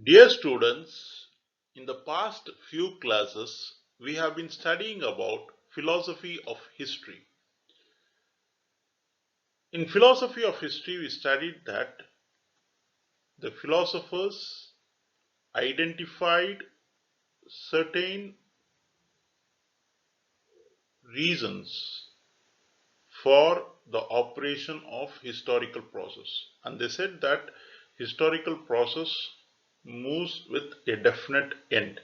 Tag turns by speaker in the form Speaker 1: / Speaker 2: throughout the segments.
Speaker 1: Dear students, in the past few classes, we have been studying about philosophy of history. In philosophy of history, we studied that the philosophers identified certain reasons for the operation of historical process, and they said that historical process moves with a definite end.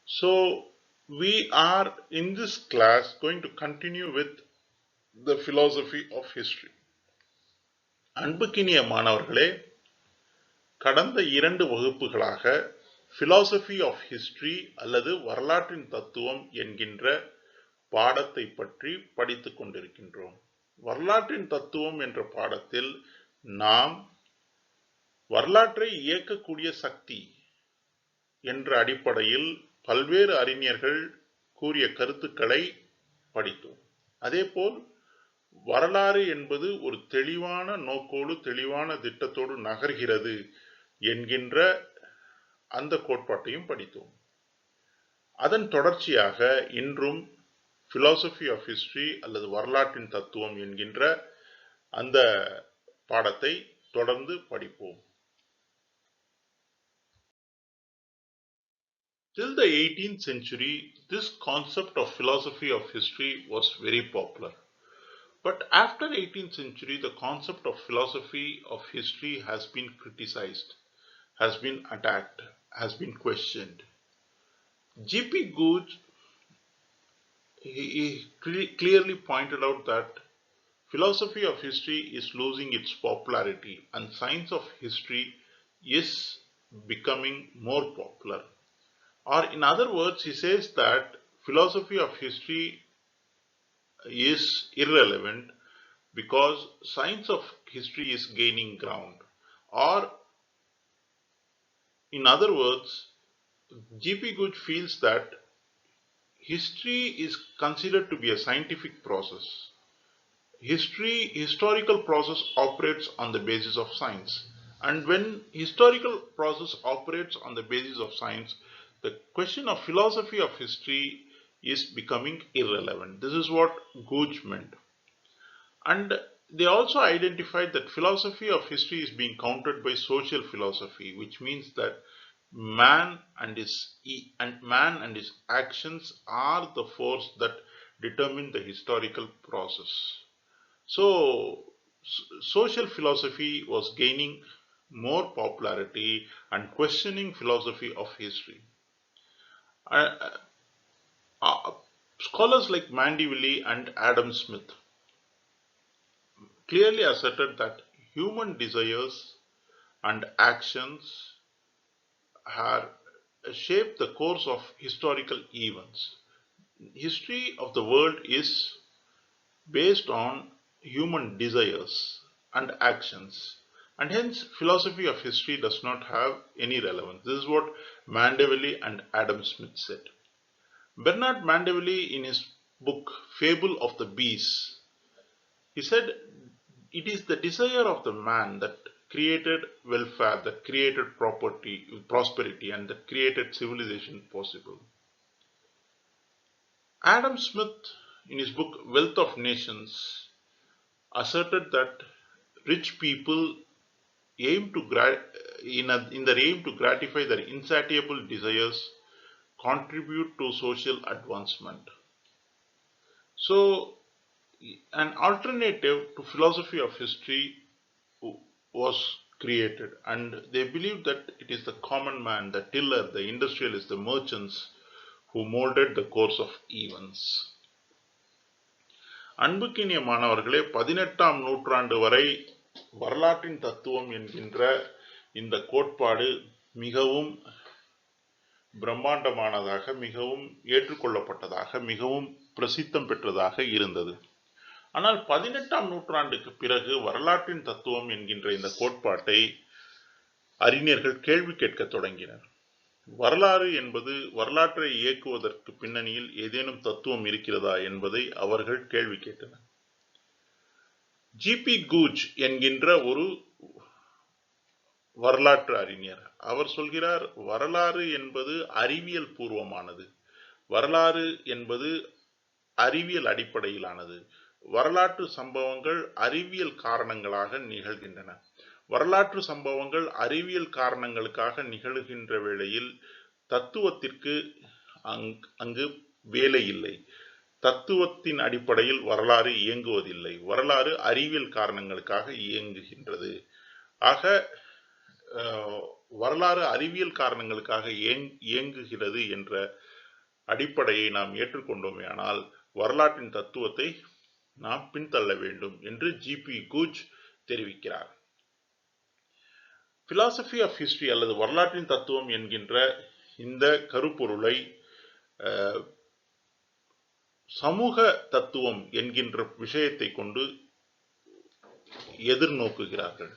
Speaker 1: So we are in this class going to continue with the philosophy of history. அன்புக்கினிய மாணவர்களே, கடந்த 2 வகுப்புகளாக philosophy of history அல்லது வரலாற்றின் தத்துவம் என்கின்ற பாடத்தை பற்றி படித்துக் கொண்டிருக்கின்றோம். வரலாற்றின் தத்துவம் என்ற பாடத்தில் நாம் வரலாற்றை இயக்கக்கூடிய சக்தி என்ற அடிப்படையில் பல்வேறு அறிஞர்கள் கூறிய கருத்துக்களை படித்தோம். அதேபோல் வரலாறு என்பது ஒரு தெளிவான நோக்கோடு தெளிவான திட்டத்தோடு நகர்கிறது என்கின்ற அந்த கோட்பாட்டையும் படித்தோம். அதன் தொடர்ச்சியாக இன்றும் philosophy of history அல்லது வரலாற்றின் தத்துவம் என்கின்ற அந்த பாடத்தை தொடர்ந்து படிப்போம். Till the 18th century, this concept of philosophy of history was very popular. But after 18th century, the concept of philosophy of history has been criticized, has been attacked, has been questioned. G.P. Gooch he clearly pointed out that philosophy of history is losing its popularity and science of history is becoming more popular. Or in other words, he says that philosophy of history is irrelevant because science of history is gaining ground. Or in other words, G.P. Gooch feels that history is considered to be a scientific process. Historical process operates on the basis of science. And when historical process operates on the basis of science, the question of philosophy of history is becoming irrelevant. This is what Gooch meant. And they also identified that philosophy of history is being countered by social philosophy, which means that man and his actions are the force that determine the historical process. So social philosophy was gaining more popularity and questioning philosophy of history. Scholars like Mandeville and Adam Smith clearly asserted that human desires and actions have shaped the course of historical events. History of the world is based on human desires and actions, and hence philosophy of history does not have any relevance. This is what Mandeville and Adam Smith said. Bernard Mandeville, in his book Fable of the Beasts, he said it is the desire of the man that created welfare, that created prosperity, and that created civilization possible. Adam Smith, in his book Wealth of Nations, asserted that rich people in their aim to gratify their insatiable desires contribute to social advancement. So an alternative to philosophy of history was created, and they believed that it is the common man, the tiller, the industrialist, the merchants who molded the course of events. அன்புக்கினிய மாணவர்களே, 18ஆம் நூற்றாண்டு வரை வரலாற்றின் தத்துவம் என்கின்ற இந்த கோட்பாடு மிகவும் பிரம்மாண்டமானதாக, மிகவும் ஏற்றுக்கொள்ளப்பட்டதாக, மிகவும் பிரசித்தம் பெற்றதாக இருந்தது. ஆனால் 18ஆம் நூற்றாண்டுக்கு பிறகு வரலாற்றின் தத்துவம் என்கின்ற இந்த கோட்பாட்டை அறிஞர்கள் கேள்வி கேட்க தொடங்கினர். வரலாறு என்பது வரலாற்றை இயக்குவதற்கு பின்னணியில் ஏதேனும் தத்துவம் இருக்கிறதா என்பதை அவர்கள் கேள்வி கேட்டனர். G.P. Gooch என்கின்ற ஒரு வரலாற்று அறிஞர். அவர் சொல்கிறார், வரலாறு என்பது அறிவியல் பூர்வமானது. வரலாறு என்பது அறிவியல் அடிப்படையிலானது. வரலாற்று சம்பவங்கள் அறிவியல் காரணங்களாக நிகழ்கின்றன. வரலாற்று சம்பவங்கள் அறிவியல் காரணங்களுக்காக நிகழ்கின்ற வேளையில் தத்துவத்திற்கு அங்கு வேலை இல்லை. தத்துவத்தின் அடிப்படையில் வரலாறு இயங்குவதில்லை. வரலாறு அறிவியல் காரணங்களுக்காக இயங்குகின்றது. ஆக வரலாறு அறிவியல் காரணங்களுக்காக இயங்குகிறது என்ற அடிப்படையை நாம் ஏற்றுக்கொண்டோமேயானால் வரலாற்றின் தத்துவத்தை நாம் பின்தள்ள வேண்டும் என்று ஜி.பி. கூச் தெரிவிக்கிறார். பிலாசபி ஆஃப் ஹிஸ்டரி அல்லது வரலாற்றின் தத்துவம் என்கின்ற இந்த கருப்பொருளை சமூக தத்துவம் என்கின்ற விஷயத்தை கொண்டு எதிர்நோக்குகிறார்கள்.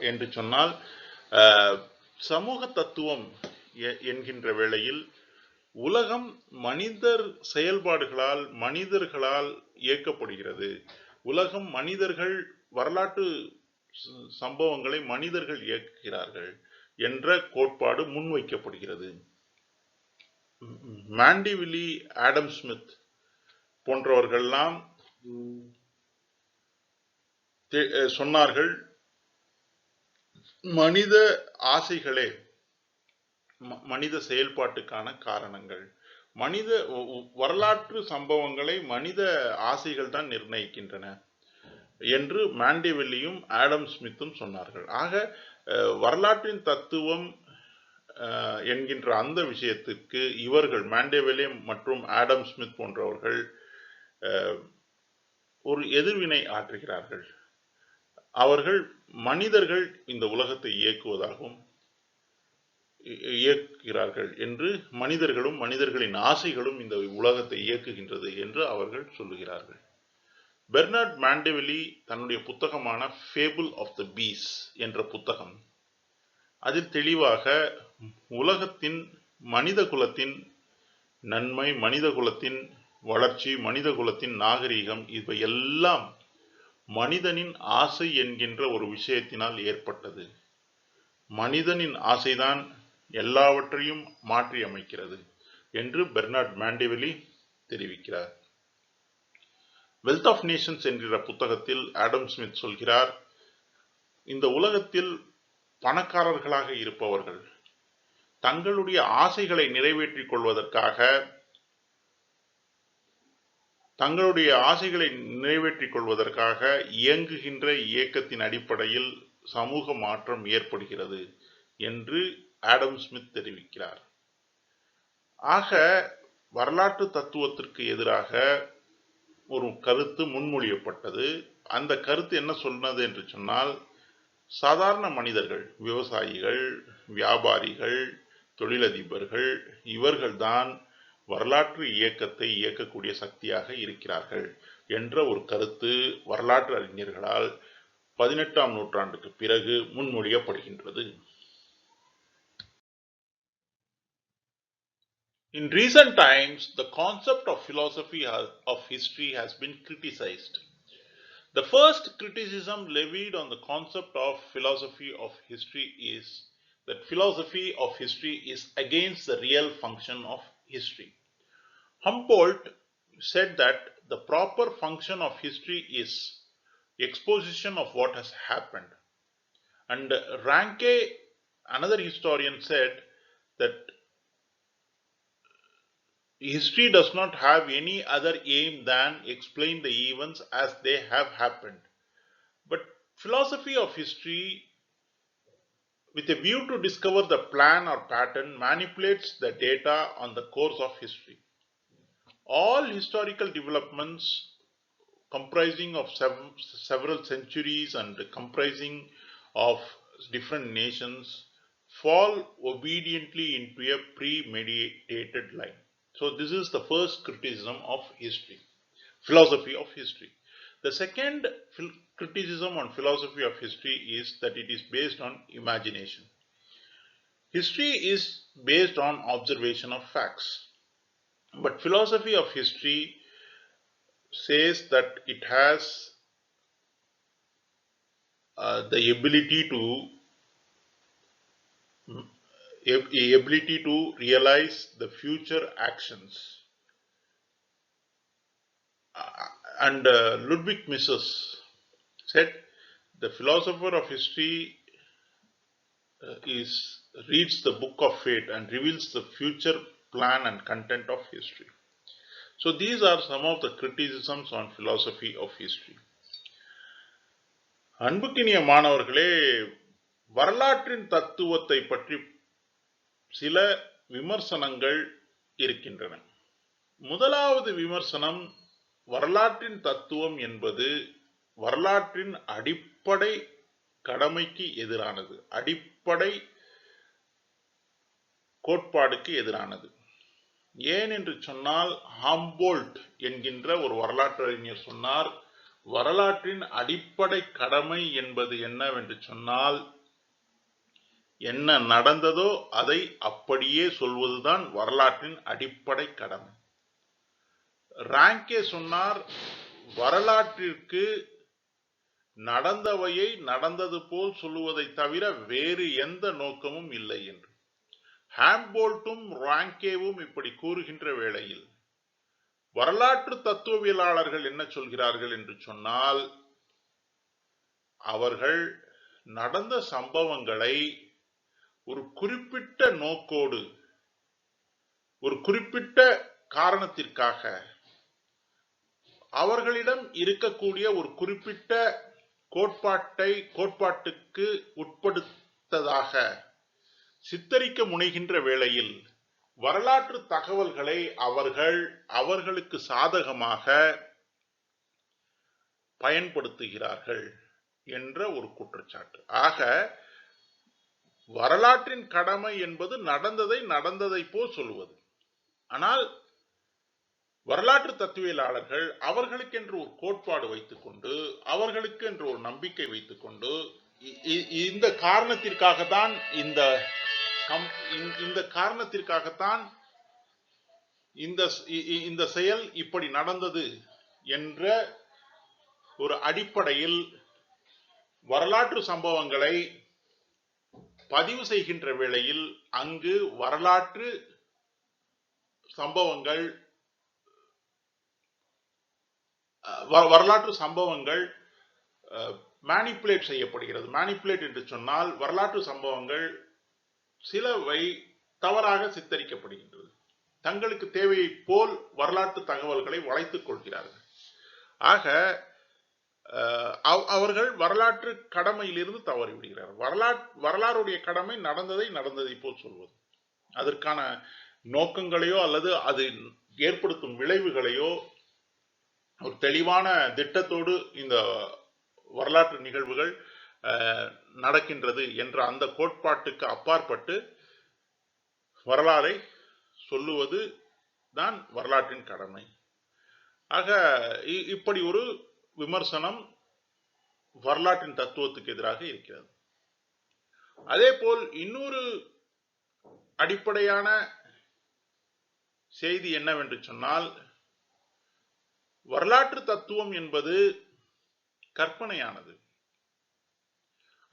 Speaker 1: என்று சொன்னால் சமூக தத்துவம் என்கின்ற வேளையில் உலகம் மனிதர் செயல்பாடுகளால் மனிதர்களால் இயக்கப்படுகிறது. உலகம் மனிதர்கள் வரலாற்று சம்பவங்களை மனிதர்கள் இயக்குகிறார்கள் என்ற கோட்பாடு முன்வைக்கப்படுகிறது. மாண்டிவில்லி, ஆடம் ஸ்மித் போன்றவர்கள்லாம் சொன்னார்கள், மனித ஆசைகளே மனித செயல்பாட்டுக்கான காரணங்கள். மனித வரலாற்று சம்பவங்களை மனித ஆசைகள் தான் நிர்ணயிக்கின்றன என்று மாண்டிவில்லியும் ஆடம் ஸ்மித்தும் சொன்னார்கள். ஆக வரலாற்றின் தத்துவம் என்கின்ற அந்த விஷயத்திற்கு இவர்கள் மாண்டிவில்லி மற்றும் ஆடம் ஸ்மித் போன்றவர்கள் ஒரு எதிர்வினை ஆற்றுகிறார்கள். அவர்கள் மனிதர்கள் இந்த உலகத்தை இயக்குவதாகவும் இயக்குகிறார்கள் என்று, மனிதர்களும் மனிதர்களின் ஆசைகளும் இந்த உலகத்தை இயக்குகின்றது என்று அவர்கள் சொல்லுகிறார்கள். பெர்னார்ட் மாண்டிவில்லி தன்னுடைய புத்தகமான ஃபேபிள் ஆஃப் த பீஸ் என்ற புத்தகம், அதில் தெளிவாக உலகத்தின் மனித குலத்தின் நன்மை, மனித குலத்தின் வளர்ச்சி, மனித குலத்தின் நாகரீகம் இவையெல்லாம் மனிதனின் ஆசை என்கின்ற ஒரு விஷயத்தினால் ஏற்பட்டது. மனிதனின் ஆசைதான் எல்லாவற்றையும் மாற்றி அமைக்கிறது என்று பெர்னார்ட் மாண்டிவில்லி தெரிவிக்கிறார். வெல்த் ஆஃப் நேஷன்ஸ் என்கிற புத்தகத்தில் ஆடம் ஸ்மித் சொல்கிறார், இந்த உலகத்தில் பணக்காரர்களாக இருப்பவர்கள் தங்களுடைய ஆசைகளை நிறைவேற்றிக் கொள்வதற்காக இயங்குகின்ற இயக்கத்தின் அடிப்படையில் சமூக மாற்றம் ஏற்படுகிறது என்று ஆடம் ஸ்மித் தெரிவிக்கிறார். ஆக வரலாற்று தத்துவத்திற்கு எதிராக ஒரு கருத்து முன்மொழியப்பட்டது. அந்த கருத்து என்ன சொன்னது என்று சொன்னால், சாதாரண மனிதர்கள், விவசாயிகள், வியாபாரிகள், தொழிலதிபர்கள் இவர்கள்தான் வரலாற்று இயக்கத்தை இயக்கக்கூடிய சக்தியாக இருக்கிறார்கள் என்ற ஒரு கருத்து வரலாற்று அறிஞர்களால் 18ஆம் நூற்றாண்டுக்கு பிறகு முன்மொழியப்படுகின்றது. In recent times, the concept of philosophy of history has been criticized. The first criticism levied on the concept of philosophy of history is that philosophy of history is against the real function of history. Humboldt said that the proper function of history is exposition of what has happened. And Ranke, another historian, said that history does not have any other aim than explain the events as they have happened. But philosophy of history, with a view to discover the plan or pattern, manipulates the data on the course of history. All historical developments comprising of several centuries and comprising of different nations fall obediently into a premeditated line. So this is the first criticism of history, philosophy of history. The second criticism on philosophy of history is that it is based on imagination. History is based on observation of facts, but philosophy of history says that it has the ability to ability to realize the future actions. And Ludwig Mises said, the philosopher of history reads the book of fate and reveals the future plan and content of history. So these are some of the criticisms on philosophy of history. அன்புக்கினிய மாணவர்களே, வரலாற்றின் தத்துவத்தை பற்றி சில விமர்சனங்கள் இருக்கின்றன. முதலாவது விமர்சனம், வரலாற்றின் தத்துவம் என்பது வரலாற்றின் அடிப்படை கடமைக்கு எதிரானது, அடிப்படை கோட்பாடுக்கு எதிரானது. ஏன் என்று சொன்னால், ஹாம்போல்ட் என்கின்ற ஒரு வரலாற்றறிஞர் சொன்னார், வரலாற்றின் அடிப்படை கடமை என்பது என்னவென்று சொன்னால், என்ன நடந்ததோ அதை அப்படியே சொல்வதுதான் வரலாற்றின் அடிப்படை கடமை. ராங்கே சொன்னார், வரலாற்றிற்கு நடந்தவையை நடந்தது போல் சொல்லுவதை தவிர வேறு எந்த நோக்கமும் இல்லை என்று. ஹாம்போல்ட்டும் ராங்கேவும் இப்படி கூறுகின்ற வேளையில் வரலாற்று தத்துவவியலாளர்கள் என்ன சொல்கிறார்கள் என்று சொன்னால், அவர்கள் நடந்த சம்பவங்களை ஒரு குறிப்பிட்ட நோக்கோடு, ஒரு குறிப்பிட்ட காரணத்திற்காக, அவர்களிடம் இருக்கக்கூடிய ஒரு குறிப்பிட்ட கோட்பாட்டுக்கு உட்படுத்ததாக சித்தரிக்க முனைகின்ற வேளையில் வரலாற்று தகவல்களை அவர்களுக்கு சாதகமாக பயன்படுத்துகிறார்கள் என்ற ஒரு குற்றச்சாட்டு. ஆக வரலாற்றின் கடமை என்பது நடந்ததை போல் சொல்லுவது. ஆனால் வரலாற்று தத்துவியலாளர்கள் அவர்களுக்கென்று ஒரு கோட்பாடு வைத்துக்கொண்டு, அவர்களுக்கு என்று ஒரு நம்பிக்கை வைத்துக்கொண்டு, இந்த காரணத்திற்காகத்தான் இந்த செயல் இப்படி நடந்தது என்ற ஒரு அடிப்படையில் வரலாற்று சம்பவங்களை பதிவு செய்கின்ற வேளையில் அங்கு வரலாற்று சம்பவங்கள் மேனிப்புலேட் செய்யப்படுகிறது. மேனிப்புலேட் என்று சொன்னால் வரலாற்று சம்பவங்கள் சிலவை தவறாக சித்தரிக்கப்படுகின்றது. தங்களுக்கு தேவையை போல் வரலாற்று தகவல்களை வளைத்துக் கொள்கிறார்கள். ஆக அவர்கள் வரலாற்று கடமையிலிருந்து தவறிவிடுகிறார்கள். வரலாறுடைய கடமை நடந்ததை போல் சொல்வது. அதற்கான நோக்கங்களையோ அல்லது அது ஏற்படுத்தும் விளைவுகளையோ ஒரு தெளிவான திட்டத்தோடு இந்த வரலாற்று நிகழ்வுகள் நடக்கின்றது என்ற அந்த கோட்பாட்டுக்கு அப்பாற்பட்டு வரலாறை சொல்லுவது தான் வரலாற்றின் கடமை. ஆக இப்படி ஒரு விமர்சனம் வரலாற்றின் தத்துவத்துக்கு எதிராக இருக்கிறது. அதே போல் இன்னொரு அடிப்படையான செய்தி என்னவென்று சொன்னால், வரலாற்று தத்துவம் என்பது கற்பனையானது.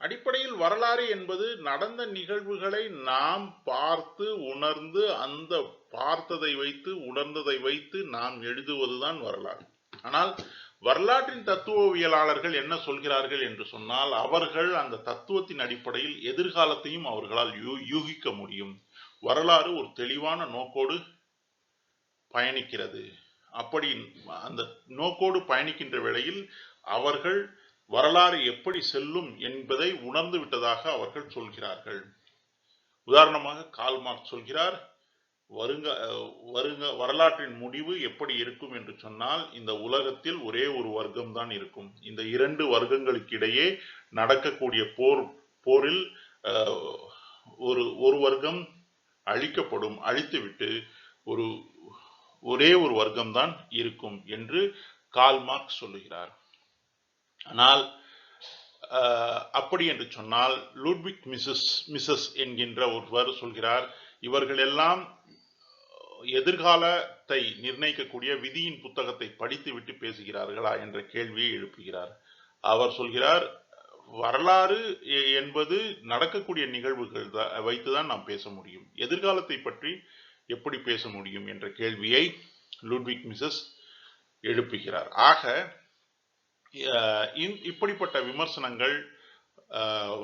Speaker 1: அடிப்படையில் வரலாறு என்பது நடந்த நிகழ்வுகளை நாம் பார்த்து உணர்ந்து, அந்த பார்த்ததை வைத்து உணர்ந்ததை வைத்து நாம் எழுதுவதுதான் வரலாறு. ஆனால் வரலாற்றின் தத்துவவியலாளர்கள் என்ன சொல்கிறார்கள் என்று சொன்னால், அவர்கள் அந்த தத்துவத்தின் அடிப்படையில் எதிர்காலத்தையும் அவர்களால் யூகிக்க முடியும். வரலாறு ஒரு தெளிவான நோக்கோடு பயணிக்கிறது. அப்படி அந்த நோக்கோடு பயணிக்கின்ற வேளையில் அவர்கள் வரலாறு எப்படி செல்லும் என்பதை உணர்ந்து விட்டதாக அவர்கள் சொல்கிறார்கள். உதாரணமாக கார்ல் மார்க்ஸ் சொல்கிறார், வரலாற்றின் முடிவு எப்படி இருக்கும் என்று சொன்னால், இந்த உலகத்தில் ஒரே ஒரு வர்க்கம் தான் இருக்கும். இந்த இரண்டு வர்க்கங்களுக்கு இடையே நடக்கக்கூடிய போரில் ஒரு வர்க்கம் அழிக்கப்படும், அழித்துவிட்டு ஒரே ஒரு வர்க்கம் தான் இருக்கும் என்று கார்ல் மார்க்ஸ் சொல்லுகிறார். ஆனால் அப்படி என்று சொன்னால் லூட்விக் மிசஸ் என்கின்ற ஒருவர் சொல்கிறார், இவர்கள் எல்லாம் எதிர்காலத்தை நிர்ணயிக்கக்கூடிய விதியின் புத்தகத்தை படித்துவிட்டு பேசுகிறார்களா என்ற கேள்வியை எழுப்புகிறார். அவர் சொல்கிறார், வரலாறு என்பது நடக்கக்கூடிய நிகழ்வுகள் வைத்துதான் நாம் பேச முடியும். எதிர்காலத்தை பற்றி எப்படி பேச முடியும் என்ற கேள்வியை லுட்விக் மிசஸ் எழுப்புகிறார். ஆக இப்படிப்பட்ட விமர்சனங்கள்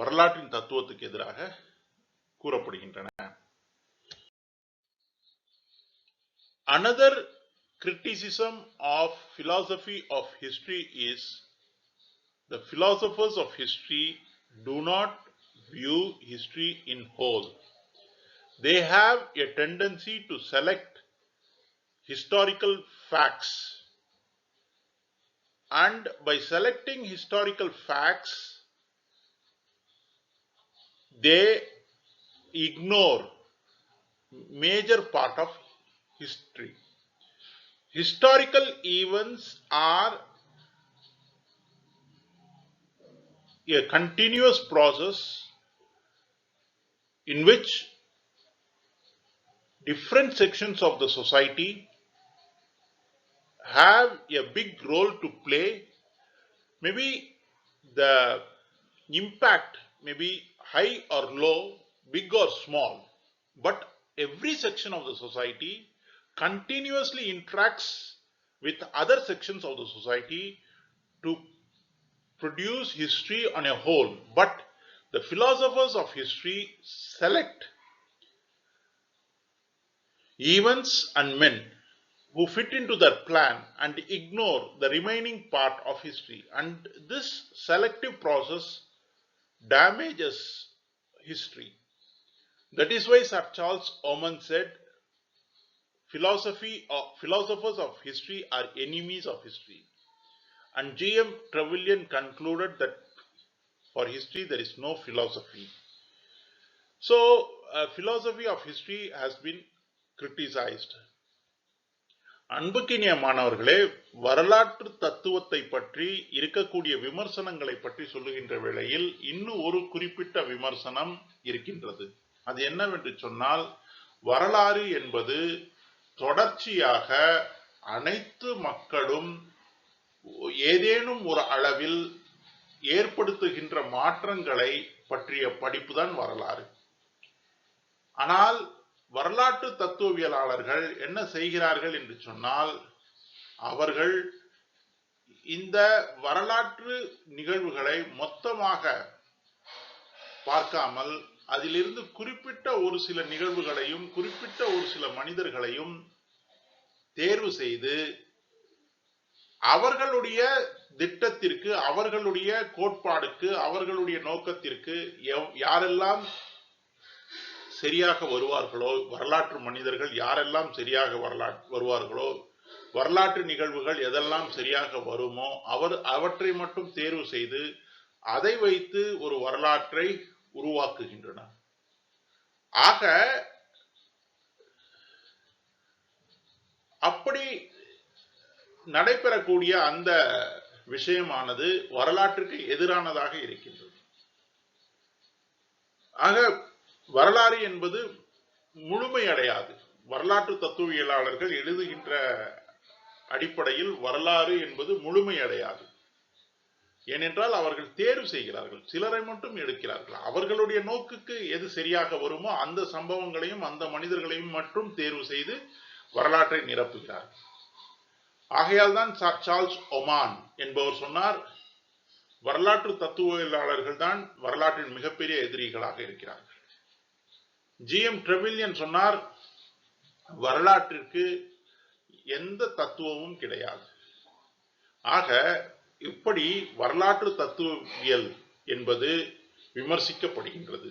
Speaker 1: வரலாற்றின் தத்துவத்துக்கு எதிராக கூறப்படுகின்றன. Another criticism of philosophy of history is the philosophers of history do not view history in whole. They have a tendency to select historical facts, and by selecting historical facts they ignore major part of history. Historical events are a continuous process in which different sections of the society have a big role to play. Maybe the impact may be high or low, big or small, but every section of the society continuously interacts with other sections of the society to produce history on a whole. But the philosophers of history select events and men who fit into their plan and ignore the remaining part of history, and this selective process damages history. That is why Sir Charles Oman said philosophers of history are enemies of history, and G.M. Trevelyan concluded that for history there is no philosophy. So philosophy of history has been criticized. அன்புக்கினிய மாணவர்களே, வரலாற்று தத்துவத்தை பற்றி இருக்கக்கூடிய விமர்சனங்களை பற்றி சொல்லுகின்ற வேளையில் இன்னும் ஒரு குறிப்பிட்ட விமர்சனம் இருக்கின்றது. அது என்னவென்று சொன்னால், வரலாறு என்பது தொடர்ச்சியாக அனைத்து மக்களும் ஏதேனும் ஒரு அளவில் ஏற்படுத்துகின்ற மாற்றங்களை பற்றிய படிப்புதான் வரலாறு. ஆனால் வரலாற்று தத்துவவியலாளர்கள் என்ன செய்கிறார்கள் என்று சொன்னால், அவர்கள் இந்த வரலாற்று நிகழ்வுகளை மொத்தமாக பார்க்காமல் அதிலிருந்து குறிப்பிட்ட ஒரு சில நிகழ்வுகளையும் குறிப்பிட்ட ஒரு சில மனிதர்களையும் தேர்வு செய்து அவர்களுடைய திட்டத்திற்கு, அவர்களுடைய கோட்பாடுக்கு, அவர்களுடைய நோக்கத்திற்கு யாரெல்லாம் சரியாக வருவார்களோ, வரலாற்று மனிதர்கள் யாரெல்லாம் சரியாக வருவார்களோ, வரலாற்று நிகழ்வுகள் எதெல்லாம் சரியாக வருமோ அவற்றை மட்டும் தேர்வு செய்து அதை வைத்து ஒரு வரலாற்றை உருவாக்குகின்றனர். ஆக அப்படி நடைபெறக்கூடிய அந்த விஷயமானது வரலாற்றுக்கு எதிரானதாக இருக்கின்றது. ஆக வரலாறு என்பது முழுமையடையாது. வரலாற்று தத்துவவியலாளர்கள் எழுதுகின்ற அடிப்படையில் வரலாறு என்பது முழுமையடையாது. ஏனென்றால் அவர்கள் தேர்வு செய்கிறார்கள், சிலரை மட்டும் எடுக்கிறார்கள். அவர்களுடைய நோக்குக்கு எது சரியாக வருமோ அந்த சம்பவங்களையும் அந்த மனிதர்களையும் மட்டும் தேர்வு செய்து வரலாற்றை நிரப்புகிறார்கள். ஆகையால் தான் சார்ல்ஸ் ஒமான் என்பவர் சொன்னார், வரலாற்று தத்துவவியலாளர்கள் தான் வரலாற்றின் மிகப்பெரிய எதிரிகளாக இருக்கிறார்கள். ஜி.எம். ட்ரெவில்யன் சொன்னார், வரலாற்றிற்கு எந்த தத்துவமும் கிடையாது. ஆக இப்படி வரலாற்று தத்துவவியல் என்பது விமர்சிக்கப்படுகின்றது.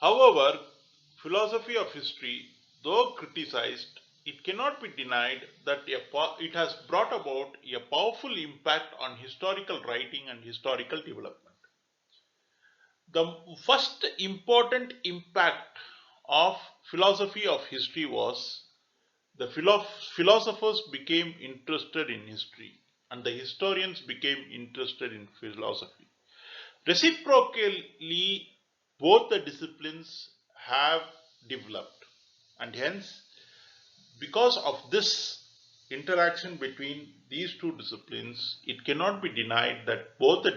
Speaker 1: However, philosophy of history, though criticized, it cannot be denied that it has brought about a powerful impact on historical writing and historical development. The first important impact of philosophy of history was the philosophers became interested in history and the historians became interested in philosophy. Reciprocally, both the disciplines have developed, and hence because of this interaction between these two disciplines, it cannot be denied that both the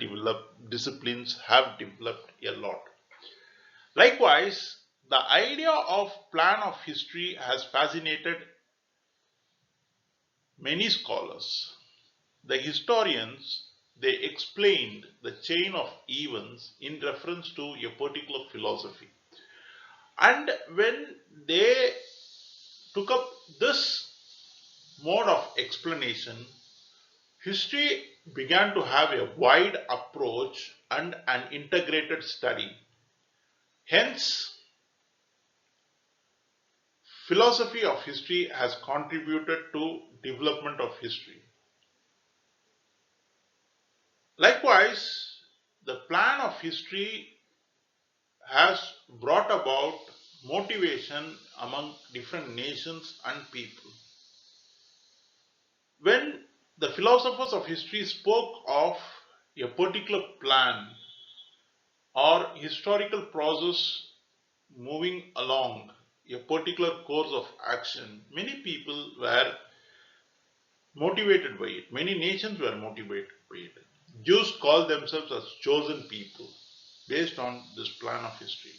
Speaker 1: disciplines have developed a lot. Likewise, the idea of plan of history has fascinated many scholars. The historians, they explained the chain of events in reference to a particular philosophy. And when they took up this mode of explanation, history began to have a wide approach and an integrated study. Hence, philosophy of history has contributed to development of history. Likewise, the plan of history has brought about motivation among different nations and people. When the philosophers of history spoke of a particular plan or historical process moving along a particular course of action, many people were motivated by it. Many nations were motivated by it. Jews call themselves as chosen people based on this plan of history.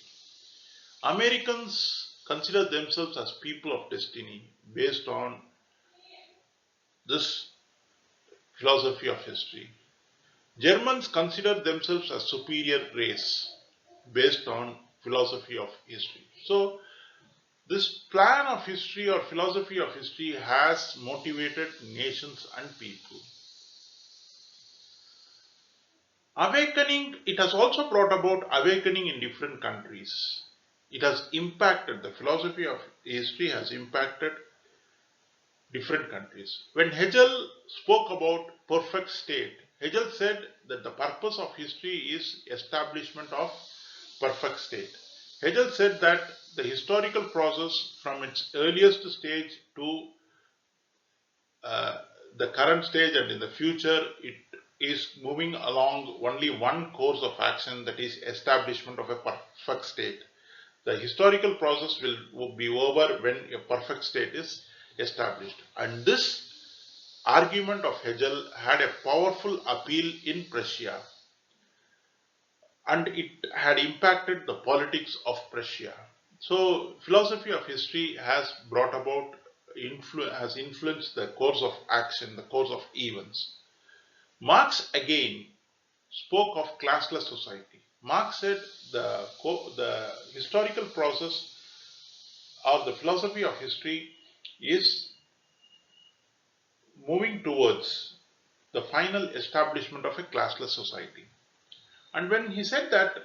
Speaker 1: Americans consider themselves as people of destiny based on this philosophy of history. Germans consider themselves as superior race based on philosophy of history. So this plan of history or philosophy of history has motivated nations and people. Awakening, it has also brought about awakening in different countries. It has impacted, the philosophy of history has impacted different countries. When Hegel spoke about perfect state, Hegel said that the purpose of history is establishment of perfect state. Hegel said that the historical process from its earliest stage to uh, the current stage and in the future, it is moving along only one course of action, that is establishment of a perfect state. The historical process will be over when a perfect state is established. And this argument of Hegel had a powerful appeal in Prussia, and it had impacted the politics of Prussia. So, philosophy of history has brought about, has influenced the course of action, the course of events. Marx again spoke of classless society. Marx said the historical process or the philosophy of history is moving towards the final establishment of a classless society. And when he said that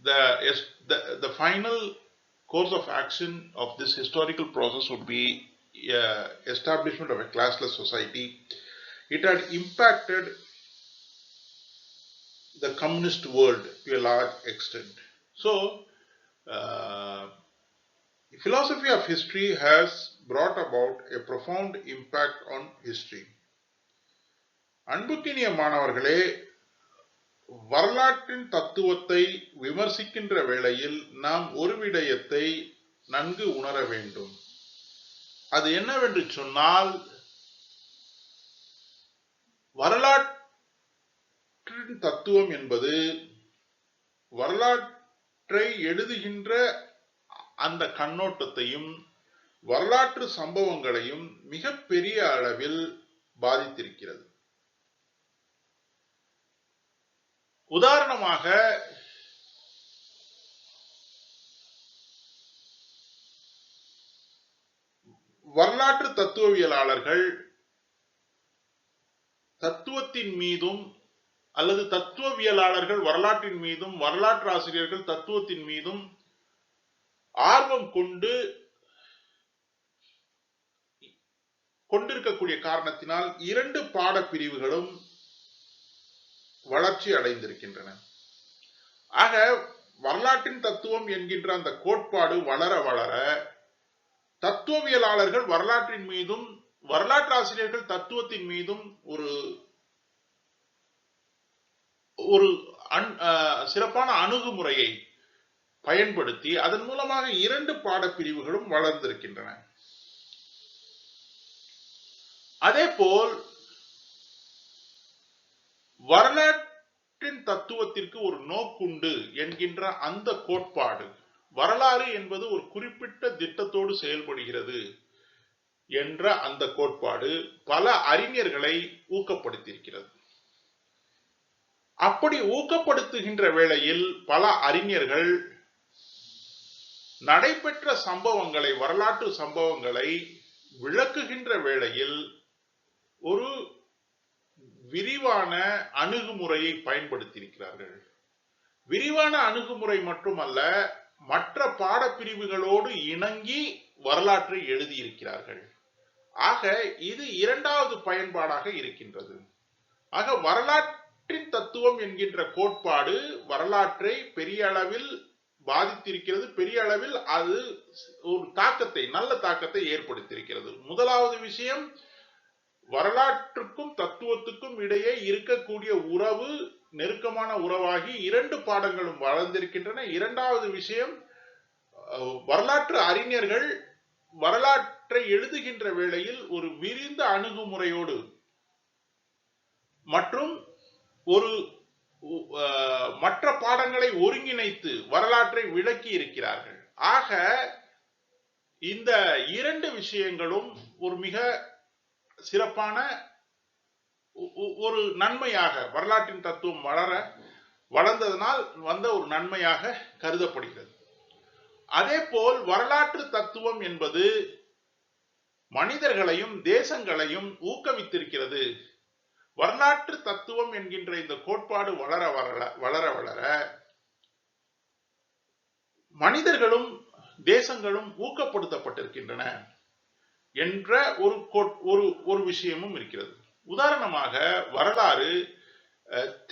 Speaker 1: the final course of action of this historical process would be establishment of a classless society, it had impacted the communist world to a large extent. So, uh, philosophy of history has brought about a profound impact on history. அன்புக்கினிய மாணவர்களே, வரலாற்றின் தத்துவத்தை விமர்சிக்கின்ற வேளையில் நாம் ஒரு விடயத்தை நன்கு உணர வேண்டும். அது என்னவென்று சொன்னால், வரலாற்றின் தத்துவம் என்பது வரலாற்றை எழுதுகின்ற அந்த கண்ணோட்டத்தையும் வரலாற்று சம்பவங்களையும் மிகப்பெரிய அளவில் பாதித்திருக்கிறது. உதாரணமாக, வரலாற்று தத்துவவியலாளர்கள் தத்துவத்தின் மீதும் அல்லது தத்துவவியலாளர்கள் வரலாற்றின் மீதும் வரலாற்று ஆசிரியர்கள் தத்துவத்தின் மீதும் ஆர்வம் கொண்டிருக்கக்கூடிய காரணத்தினால் இரண்டு பாடப்பிரிவுகளும் வளர்ச்சி அடைந்திருக்கின்றன. ஆக வரலாற்றின் தத்துவம் என்கின்ற அந்த கோட்பாடு வளர வளர தத்துவவியலாளர்கள் வரலாற்றின் மீதும் வரலாற்று ஆசிரியர்கள் தத்துவத்தின் மீதும் ஒரு சிறப்பான அணுகுமுறையை பயன்படுத்தி அதன் மூலமாக இரண்டு பாடப்பிரிவுகளும் வளர்ந்திருக்கின்றன. அதே போல் வரலாற்றின் தத்துவத்திற்கு ஒரு நோக்குண்டு என்கின்ற அந்த கோட்பாடு, வரலாறு என்பது ஒரு குறிப்பிட்ட திட்டத்தோடு செயல்படுகிறது என்ற அந்த கோட்பாடு பல அறிஞர்களை ஊக்கப்படுத்தியிருக்கிறது. அப்படி ஊக்கப்படுத்துகின்ற வேளையில் பல அறிஞர்கள் நடைபெற்ற சம்பவங்களை, வரலாற்று சம்பவங்களை விளக்குகின்ற வேளையில் ஒரு விரிவான அணுகுமுறையை பயன்படுத்தியிருக்கிறார்கள். விரிவான அணுகுமுறை மட்டுமல்ல, மற்ற பாடப்பிரிவுகளோடு இணங்கி வரலாற்றை எழுதியிருக்கிறார்கள். ஆக இது இரண்டாவது பயன்பாடாக இருக்கின்றது. ஆக வரலாற்றின் தத்துவம் என்கின்ற கோட்பாடு வரலாற்றை பெரிய அளவில் பாதித்திருக்கிறது. பெரிய அளவில் அது ஒரு தாக்கத்தை, நல்ல தாக்கத்தை ஏற்படுத்தியிருக்கிறது. முதலாவது விஷயம், வரலாற்றுக்கும் தத்துவத்துக்கும் இடையே இருக்கக்கூடிய உறவு நெருக்கமான உறவாகி இரண்டு பாடங்களும் வளர்ந்திருக்கின்றன. இரண்டாவது விஷயம், வரலாற்று அறிஞர்கள் வரலாற்றை எழுதுகின்ற வேளையில் ஒரு விரிந்த அணுகுமுறையோடு மற்றும் ஒரு மற்ற பாடங்களை ஒருங்கிணைத்து வரலாற்றை விளக்கி இருக்கிறார்கள். ஆக இந்த இரண்டு விஷயங்களும் ஒரு மிக சிறப்பான ஒரு நன்மையாக, வரலாற்றின் தத்துவம் வளர்ந்ததனால் வந்த ஒரு நன்மையாக கருதப்படுகிறது. அதே போல் வரலாற்று தத்துவம் என்பது மனிதர்களையும் தேசங்களையும் ஊக்குவித்திருக்கிறது. வரலாற்று தத்துவம் என்கின்ற இந்த கோட்பாடு வளர வளர வளர மனிதர்களும் தேசங்களும் ஊக்கப்படுத்தப்பட்டிருக்கின்றன என்ற ஒரு விஷயமும் இருக்கிறது. உதாரணமாக, வரலாறு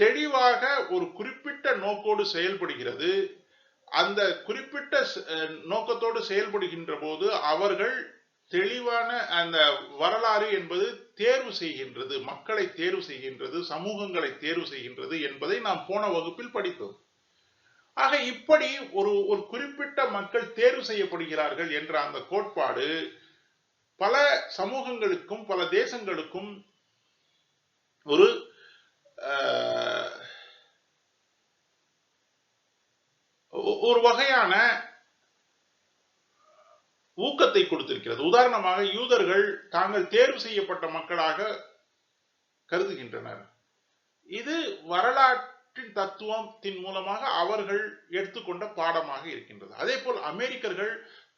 Speaker 1: தெளிவாக ஒரு குறிப்பிட்ட நோக்கோடு செயல்படுகிறது. அந்த குறிப்பிட்ட நோக்கத்தோடு செயல்படுகின்ற போது அவர்கள் தெளிவான அந்த வரலாறு என்பது தேர்வு செய்கின்றது, மக்களை தேர்வு செய்கின்றது, சமூகங்களை தேர்வு செய்கின்றது என்பதை நாம் போன வகுப்பில் படித்தோம். ஆக இப்படி ஒரு குறிப்பிட்ட மக்கள் தேர்வு செய்யப்படுகிறார்கள் என்ற அந்த கோட்பாடு பல சமூகங்களுக்கும் பல தேசங்களுக்கும் ஒரு வகையான ஊக்கத்தை கொடுத்திருக்கிறது. உதாரணமாக, யூதர்கள் தாங்கள் தேர்வு செய்யப்பட்ட மக்களாக கருதுகின்றனர். இது வரலாற்றின் தத்துவத்தின் மூலமாக அவர்கள் எடுத்துக்கொண்ட பாடமாக இருக்கின்றது. அதே போல் அமெரிக்கர்கள்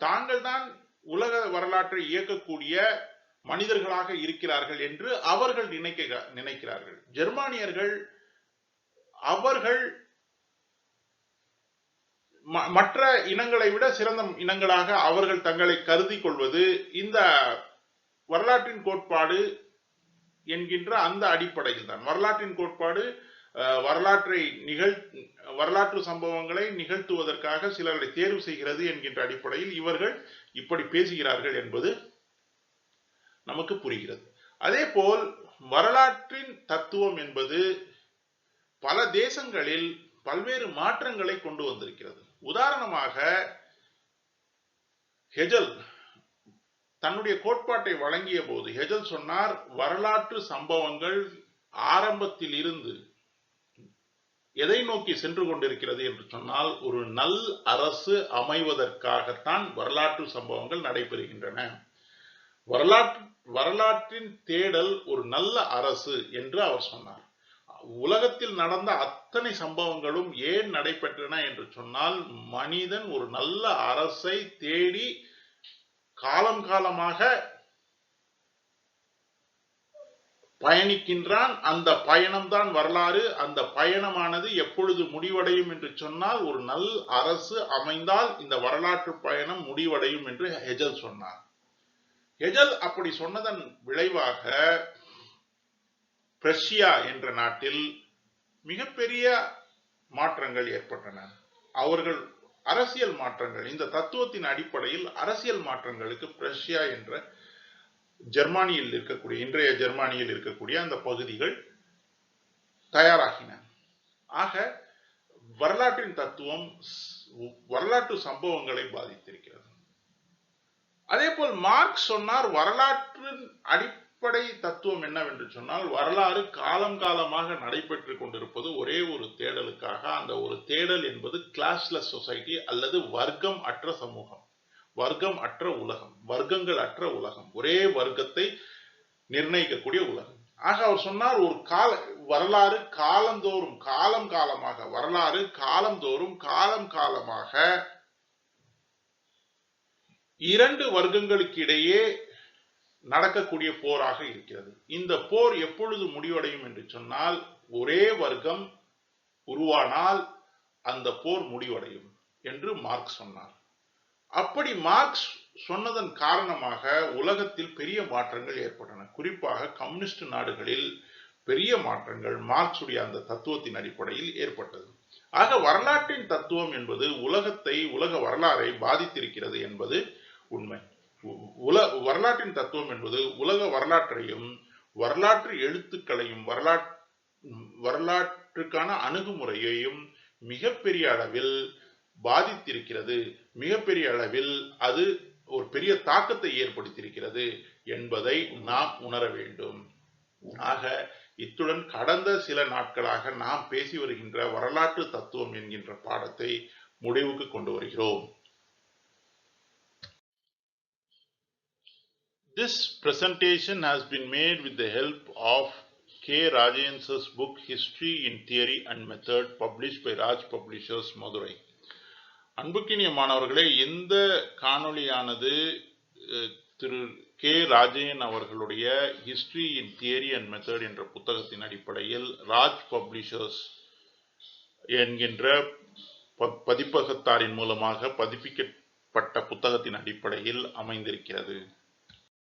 Speaker 1: தாங்கள் தான் உலக வரலாற்றை இயக்கக்கூடிய மனிதர்களாக இருக்கிறார்கள் என்று அவர்கள் நினைக்கிறார்கள். ஜெர்மானியர்கள் அவர்கள் மற்ற இனங்களை விட சிறந்த இனங்களாக அவர்கள் தங்களை கருதி கொள்வது இந்த வரலாற்றின் கோட்பாடு என்கின்ற அந்த அடிப்படையில் தான். வரலாற்றின் கோட்பாடு வரலாற்று சம்பவங்களை நிகழ்த்துவதற்காக சிலரை தேர்வு செய்கிறது என்கின்ற அடிப்படையில் இவர்கள் இப்படி பேசுகிறார்கள் என்பது நமக்கு புரிகிறது. அதே போல் வரலாற்றின் தத்துவம் என்பது பல தேசங்களில் பல்வேறு மாற்றங்களை கொண்டு வந்திருக்கிறது. உதாரணமாக, ஹெஜல் தன்னுடைய கோட்பாட்டை வழங்கிய போது ஹெஜல் சொன்னார், வரலாற்று சம்பவங்கள் ஆரம்பத்தில் இருந்து எதை நோக்கி சென்று கொண்டிருக்கிறது என்று சொன்னால், ஒரு நல் அரசு அமைவதற்காகத்தான் வரலாற்று சம்பவங்கள் நடைபெறுகின்றன. வரலாற்றின் தேடல் ஒரு நல்ல அரசு என்று அவர் சொன்னார். உலகத்தில் நடந்த அத்தனை சம்பவங்களும் ஏன் நடைபெற்றன என்று சொன்னால், மனிதன் ஒரு நல்ல அரசை தேடி காலம் காலமாக பயணிக்கின்றான். அந்த பயணம்தான் வரலாறு. அந்த பயணமானது எப்பொழுது முடிவடையும் என்று சொன்னால், ஒரு நல் அரசு அமைந்தால் இந்த வரலாற்று பயணம் முடிவடையும் என்று ஹெஜல் சொன்னார். ஹெஜல் அப்படி சொன்னதன் விளைவாக பிரஷ்யா என்ற நாட்டில் மிகப்பெரிய மாற்றங்கள் ஏற்பட்டன. அவர்கள் அரசியல் மாற்றங்கள், இந்த தத்துவத்தின் அடிப்படையில் அரசியல் மாற்றங்களுக்கு பிரஷ்யா என்ற ஜெர்மானியில் இருக்கக்கூடிய, இன்றைய ஜெர்மானியில் இருக்கக்கூடிய அந்த பகுதிகள் தயாராகின. ஆக வரலாற்றின் தத்துவம் வரலாற்று சம்பவங்களை பாதித்திருக்கிறது. அதே போல் மார்க்ஸ் சொன்னார், வரலாற்றின் அடிப்படை தத்துவம் என்னவென்று சொன்னால், வரலாறு காலம் காலமாக நடைபெற்று கொண்டிருப்பது ஒரே ஒரு தேடலுக்காக. அந்த ஒரு தேடல் என்பது கிளாஸ்லெஸ் சொசைட்டி அல்லது வர்க்கம் அற்ற சமூகம், வர்க்கம் அற்ற உலகம், வர்க்கங்கள் அற்ற உலகம், ஒரே வர்க்கத்தை நிர்ணயிக்கக்கூடிய உலகம். ஆக அவர் சொன்னார், ஒரு வரலாறு காலந்தோறும் காலம் காலமாக வரலாறு காலந்தோறும் காலம் காலமாக இரண்டு வர்க்கங்களுக்கு இடையே நடக்கக்கூடிய போராக இருக்கிறது. இந்த போர் எப்பொழுது முடிவடையும் என்று சொன்னால், ஒரே வர்க்கம் உருவானால் அந்த போர் முடிவடையும் என்று மார்க்ஸ் சொன்னார். அப்படி மார்க்ஸ் சொன்னதன் காரணமாக உலகத்தில் பெரிய மாற்றங்கள் ஏற்பட்டன. குறிப்பாக கம்யூனிஸ்ட் நாடுகளில் பெரிய மாற்றங்கள் மார்க்சுடைய அந்த தத்துவத்தின் அடிப்படையில் ஏற்பட்டது. ஆக வரலாற்றின் தத்துவம் என்பது உலக வரலாறை பாதித்திருக்கிறது என்பது உண்மை. வரலாற்றின் தத்துவம் என்பது உலக வரலாற்றையும் வரலாற்று எழுத்துக்களையும் வரலாற்றுக்கான அணுகுமுறையையும் மிகப்பெரிய அளவில் பாதித்திருக்கிறது. மிகப்பெரிய அளவில் அது ஒரு பெரிய தாக்கத்தை ஏற்படுத்தியிருக்கிறது என்பதை நாம் உணர வேண்டும். ஆக இத்துடன் கடந்த சில நாட்களாக நாம் பேசி வருகின்ற வரலாற்று தத்துவம் என்கின்ற பாடத்தை முடிவுக்கு கொண்டு வருகிறோம். This presentation has been made with the help of K. Rajayan's book History in Theory and Method, published by Raj Publishers, Madurai. அன்புக்கினிய மாணவர்களே, இந்த காணொளியானது திரு கே ராஜயன் அவர்களுடைய history in theory and method என்ற புத்தகத்தின் அடிப்படையில் ராஜ் பப்ளிஷர்ஸ் என்கின்ற பதிப்பகத்தாரின் மூலமாக பதிப்பிக்கப்பட்ட புத்தகத்தின் அடிப்படையில் அமைந்திருக்கிறது.